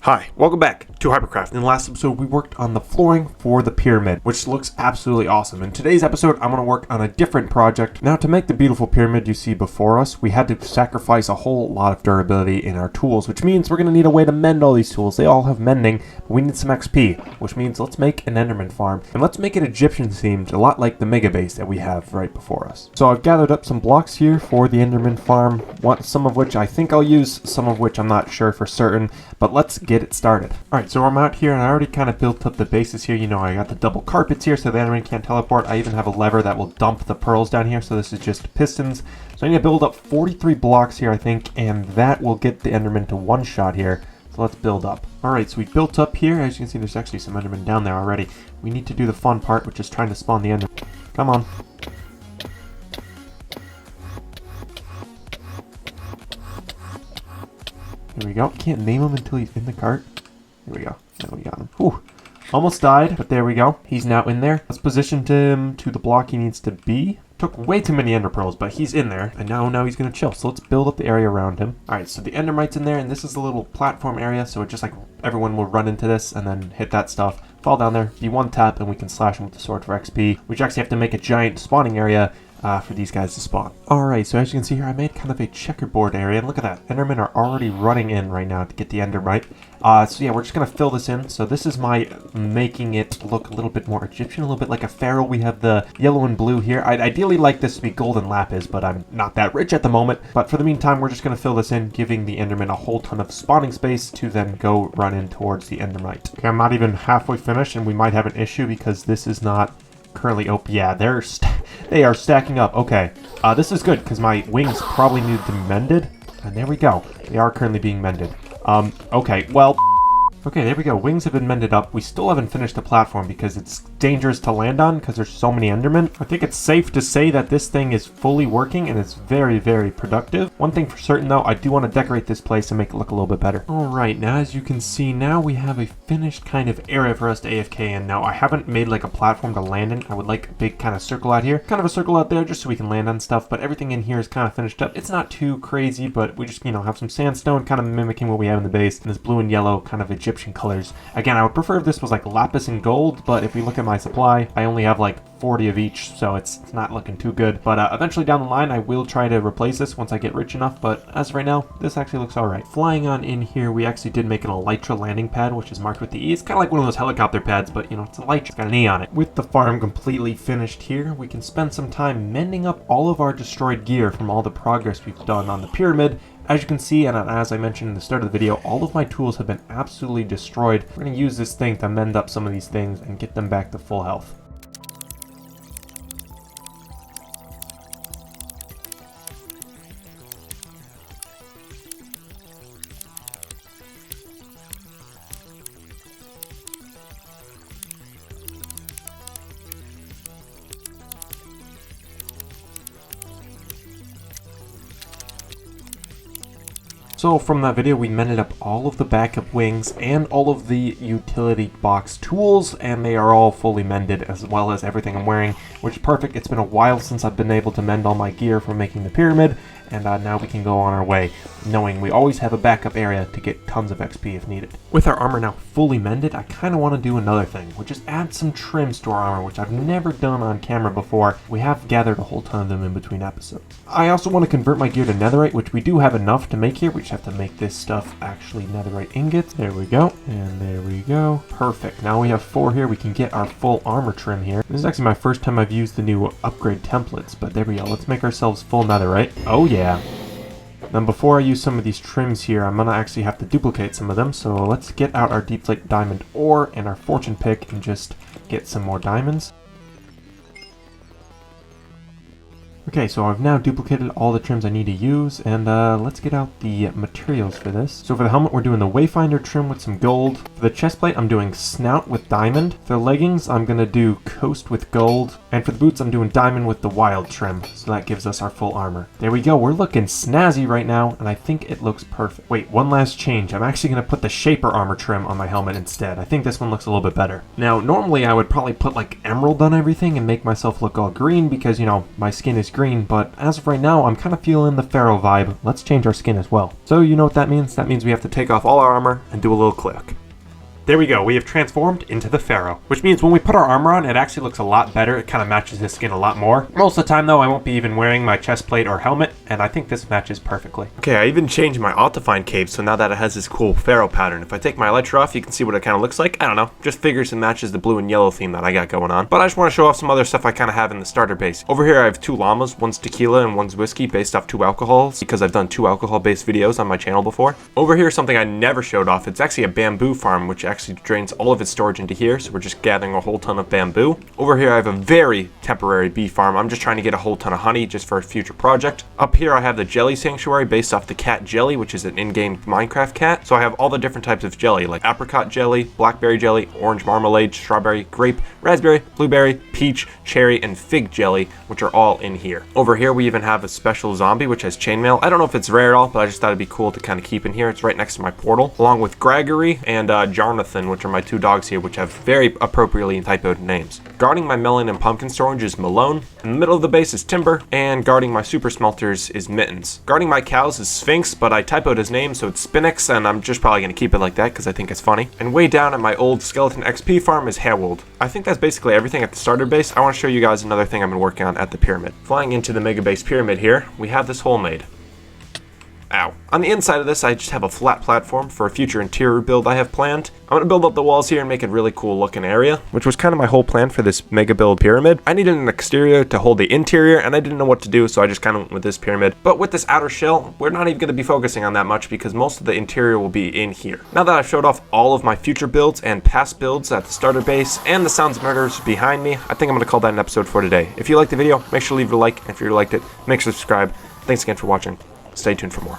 Hi, welcome back to Hypercraft. In the last episode, we worked on the flooring for the pyramid, which looks absolutely awesome. In today's episode, I'm going to work on a different project. Now, to make the beautiful pyramid you see before us, we had to sacrifice a whole lot of durability in our tools, which means we're going to need a way to mend all these tools. They all have mending, but we need some XP, which means let's make an Enderman farm, and let's make it Egyptian themed, a lot like the mega base that we have right before us. So I've gathered up some blocks here for the Enderman farm, some of which I think I'll use, some of which I'm not sure for certain, but let's get it started. Alright, so I'm out here and I already kind of built up the bases here. You know, I got the double carpets here so the Enderman can't teleport. I even have a lever that will dump the pearls down here, so this is just pistons. So I need to build up 43 blocks here, I think, and that will get the Enderman to one shot here. So let's build up. Alright, so we built up here. As you can see, there's actually some Endermen down there already. We need to do the fun part, which is trying to spawn the Enderman. Come on. Here we go. Can't name him until he's in the cart. Here we go. Now we got him. Whew. Almost died, but there we go. He's now in there. Let's position him to the block he needs to be. Took way too many ender pearls, but he's in there. And now he's going to chill. So let's build up the area around him. Alright, so the endermite's in there, and this is a little platform area. So it just like everyone will run into this and then hit that stuff. Fall down there, be one tap, and we can slash him with the sword for XP. We actually have to make a giant spawning area for these guys to spawn. Alright, so as you can see here, I made kind of a checkerboard area, and look at that. Endermen are already running in right now to get the endermite. So yeah, we're just going to fill this in. So this is my making it look a little bit more Egyptian, a little bit like a pharaoh. We have the yellow and blue here. I'd ideally like this to be golden lapis, but I'm not that rich at the moment. But for the meantime, we're just going to fill this in, giving the enderman a whole ton of spawning space to then go run in towards the endermite. Okay, I'm not even halfway finished, and we might have an issue because this is not currently open. Yeah, they are stacking up. Okay, this is good because my wings probably need to be mended, and there we go. They are currently being mended. Okay, well, okay, there we go. Wings have been mended up. We still haven't finished the platform because it's dangerous to land on because there's so many endermen. I think it's safe to say that this thing is fully working and it's very, very productive. One thing for certain though, I do want to decorate this place and make it look a little bit better. Alright, now as you can see, now we have a finished kind of area for us to AFK in. Now I haven't made like a platform to land in. I would like a big kind of circle out here. Kind of a circle out there just so we can land on stuff, but everything in here is kind of finished up. It's not too crazy, but we just, you know, have some sandstone kind of mimicking what we have in the base. And this blue and yellow kind of Egyptian color. Again, I would prefer if this was like lapis and gold, but if we look at my supply, I only have like 40 of each, so it's not looking too good. But eventually down the line, I will try to replace this once I get rich enough, but as of right now, this actually looks alright. Flying on in here, we actually did make an elytra landing pad, which is marked with the E. It's kind of like one of those helicopter pads, but you know, it's elytra. It's got an E on it. With the farm completely finished here, we can spend some time mending up all of our destroyed gear from all the progress we've done on the pyramid. As you can see, and as I mentioned in the start of the video, all of my tools have been absolutely destroyed. We're going to use this thing to mend up some of these things and get them back to full health. So from that video, we mended up all of the backup wings and all of the utility box tools, and they are all fully mended, as well as everything I'm wearing, which is perfect. It's been a while since I've been able to mend all my gear from making the pyramid, and now we can go on our way, knowing we always have a backup area to get tons of XP if needed. With our armor now fully mended, I kind of want to do another thing, which is add some trims to our armor, which I've never done on camera before. We have gathered a whole ton of them in between episodes. I also want to convert my gear to netherite, which we do have enough to make here. We just have to make this stuff actually netherite ingots. There we go, and there we go. Perfect. Now we have 4 here. We can get our full armor trim here. This is actually my first time I've used the new upgrade templates, but there we go. Let's make ourselves full netherite. Oh yeah. Then before I use some of these trims here, I'm going to actually have to duplicate some of them. So let's get out our deep flake diamond ore and our fortune pick and just get some more diamonds. Okay, so I've now duplicated all the trims I need to use, and let's get out the materials for this. So for the helmet, we're doing the Wayfinder trim with some gold. For the chestplate, I'm doing snout with diamond. For the leggings, I'm going to do coast with gold. And for the boots, I'm doing diamond with the wild trim. So that gives us our full armor. There we go. We're looking snazzy right now, and I think it looks perfect. Wait, one last change. I'm actually going to put the shaper armor trim on my helmet instead. I think this one looks a little bit better. Now, normally I would probably put like emerald on everything and make myself look all green because, you know, my skin is green. green, but as of right now, I'm kind of feeling the PHAROAH vibe. Let's change our skin as well. So you know what that means? That means we have to take off all our armor and do a little click. There we go, we have transformed into the PHAROAH, which means when we put our armor on, it actually looks a lot better. It kind of matches his skin a lot more. Most of the time though, I won't be even wearing my chest plate or helmet, and I think this matches perfectly. Okay, I even changed my Autofind cape, so now that it has this cool PHAROAH pattern. If I take my elytra off, you can see what it kind of looks like. I don't know, just figures and matches the blue and yellow theme that I got going on. But I just want to show off some other stuff I kind of have in the starter base. Over here I have 2 llamas, one's tequila and one's whiskey based off 2 alcohols, because I've done 2 alcohol-based videos on my channel before. Over here is something I never showed off. It's actually a bamboo farm, which actually drains all of its storage into here, so we're just gathering a whole ton of bamboo. Over here I have a very temporary bee farm. I'm just trying to get a whole ton of honey just for a future project. Up here I have the jelly sanctuary based off the cat jelly, which is an in-game Minecraft cat. So I have all the different types of jelly, like apricot jelly, blackberry jelly, orange marmalade, strawberry, grape, raspberry, blueberry, peach, cherry, and fig jelly, which are all in here. Over here we even have a special zombie which has chainmail. I don't know if it's rare at all, but I just thought it'd be cool to kind of keep in here. It's right next to my portal, along with Gregory and Jonathan, which are my 2 dogs here, which have very appropriately typoed names. Guarding my melon and pumpkin storage is Malone. In the middle of the base is Timber, and guarding my super smelters is Mittens. Guarding my cows is Sphinx, but I typoed his name, so it's Spinix, and I'm just probably going to keep it like that because I think it's funny. And way down at my old skeleton XP farm is Harold. I think that's basically everything at the starter base. I want to show you guys another thing I've been working on at the pyramid. Flying into the mega base pyramid here, we have this hole made. Ow. On the inside of this, I just have a flat platform for a future interior build I have planned. I'm going to build up the walls here and make it a really cool looking area, which was kind of my whole plan for this mega build pyramid. I needed an exterior to hold the interior, and I didn't know what to do, so I just kind of went with this pyramid. But with this outer shell, we're not even going to be focusing on that much because most of the interior will be in here. Now that I've showed off all of my future builds and past builds at the starter base and the sounds of murders behind me, I think I'm going to call that an episode for today. If you liked the video, make sure to leave a like, and if you liked it, make sure to subscribe. Thanks again for watching. Stay tuned for more.